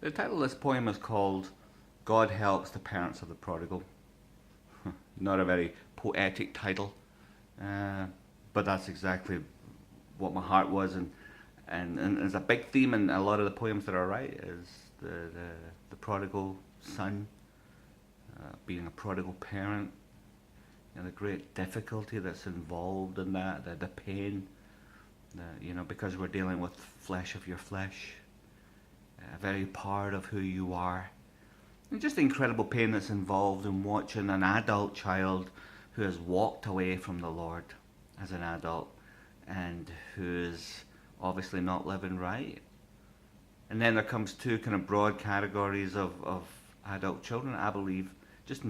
The title of this poem is called God Helps the Parents of the Prodigal. Not a very poetic title, but that's exactly what my heart was, and it's a big theme in a lot of the poems that I write, is the prodigal son, being a prodigal parent, and the great difficulty that's involved in that, the pain, because we're dealing with flesh of your flesh, a very part of who you are. And just the incredible pain that's involved in watching an adult child who has walked away from the Lord as an adult and who is obviously not living right. And then there comes two kind of broad categories of adult children, I believe, just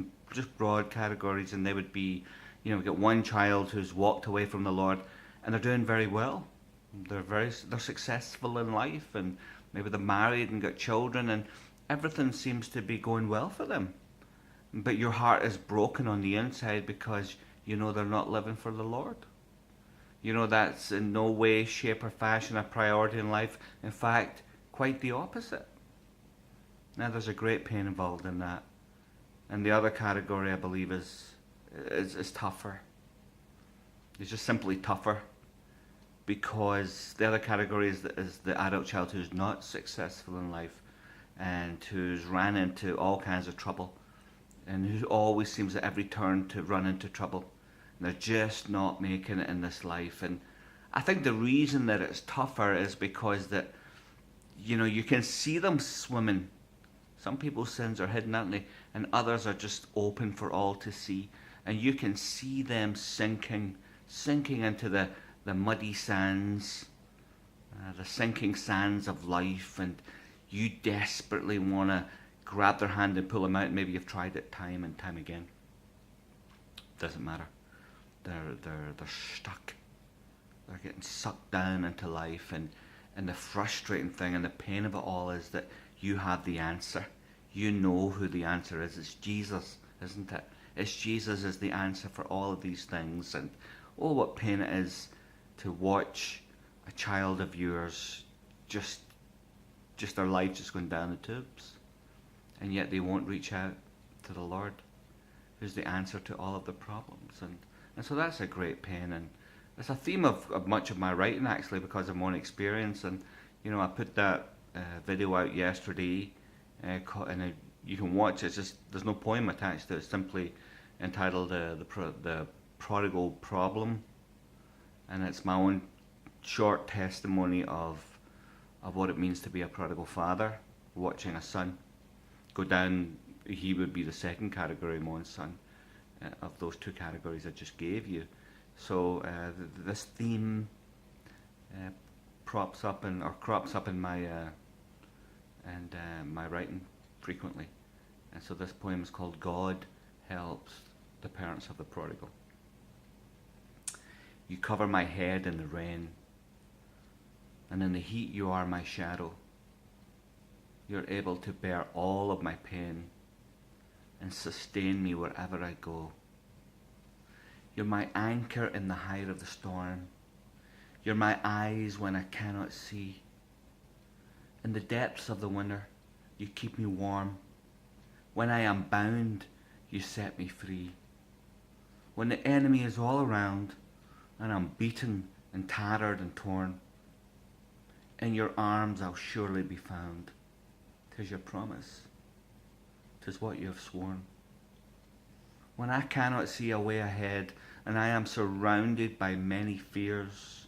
broad categories, and they would be, we get one child who's walked away from the Lord and they're doing very well. They're successful in life, and maybe they're married and got children, and everything seems to be going well for them. But your heart is broken on the inside because they're not living for the Lord. That's in no way, shape or fashion a priority in life. In fact, quite the opposite. Now there's a great pain involved in that. And the other category, I believe, is tougher. It's just simply tougher. Because the other category is the adult child who's not successful in life and who's ran into all kinds of trouble and who always seems at every turn to run into trouble. And they're just not making it in this life. And I think the reason that it's tougher is because that, you can see them swimming. Some people's sins are hidden, aren't they? And others are just open for all to see. And you can see them sinking into the muddy sands, the sinking sands of life, and you desperately want to grab their hand and pull them out. Maybe you've tried it time and time again. Doesn't matter. They're stuck. They're getting sucked down into life, and the frustrating thing and the pain of it all is that you have the answer. You know who the answer is. It's Jesus, isn't it? It's Jesus is the answer for all of these things. And oh, what pain it is to watch a child of yours just their life just going down the tubes, and yet they won't reach out to the Lord, who's the answer to all of their problems. And so that's a great pain, and it's a theme of much of my writing, actually, because of my own experience. And I put that video out yesterday, and you can watch it. There's no poem attached to it. It's simply entitled the Prodigal Problem. And it's my own short testimony of what it means to be a prodigal father, watching a son go down. He would be the second category, my own son, of those two categories I just gave you. So this theme crops up in my my writing frequently. And so this poem is called God Helps the Parents of the Prodigal. You cover my head in the rain, and in the heat you are my shadow. You're able to bear all of my pain and sustain me wherever I go. You're my anchor in the height of the storm. You're my eyes when I cannot see. In the depths of the winter, you keep me warm. When I am bound, you set me free. When the enemy is all around, and I'm beaten and tattered and torn, in your arms I'll surely be found. 'Tis your promise, 'tis what you have sworn. When I cannot see a way ahead, and I am surrounded by many fears,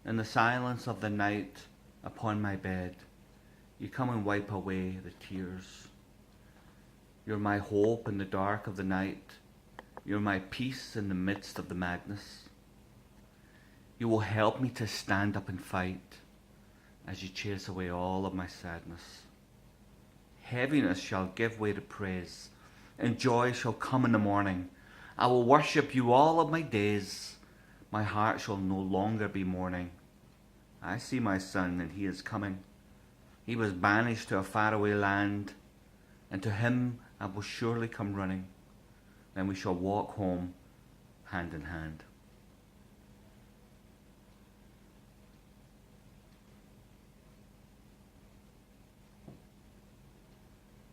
in the silence of the night upon my bed, you come and wipe away the tears. You're my hope in the dark of the night. You're my peace in the midst of the madness. You will help me to stand up and fight as you chase away all of my sadness. Heaviness shall give way to praise, and joy shall come in the morning. I will worship you all of my days. My heart shall no longer be mourning. I see my son, and he is coming. He was banished to a faraway land, and to him I will surely come running. Then we shall walk home hand in hand.